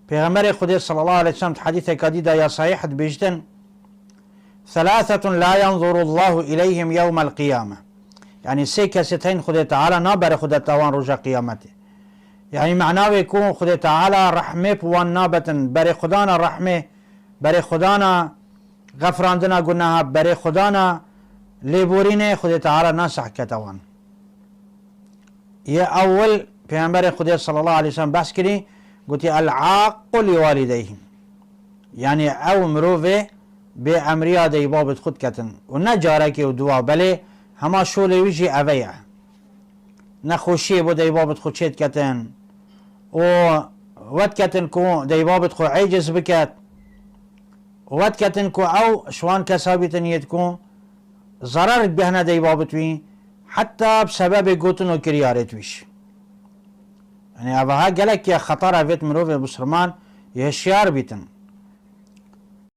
پیغمبر خدا صلی الله علیه وسلم حدیث کدیده یا صحیح بیشتن ثلاثة لا ينظر الله إليهم يوم القيامة، يعني سه کسی تین خدا تعالی نا بر خدا توان روز قیامته، يعني معناه يكون خدا تعالی رحمه بوان نابتن بر خدانا رحمه، بر خدانا غفراندنا گناه، بر خدانا لیبورینه خدا تعالی ناسح کتوان. یہ اول پیغمبر خدا صلی الله علیه وسلم بحث کری گوتی العاق لوالدیهم، يعني او مروفه به امریا دی بابت خود کتن و نه جارکی و دعا بله همه شوله ویجی اویه نخوشی بو دی بابت خود چید کتن و ود کتن کو دی بابت خود عیجز بکت ود کتن کو او شوان کسابی تنید کو ضرر بهنه دی بابت وی حتی بسبب گوتن و کریارت ویش. يعني اوها گلک یا خطر اویت مروف بسرمان یه شیار بیتن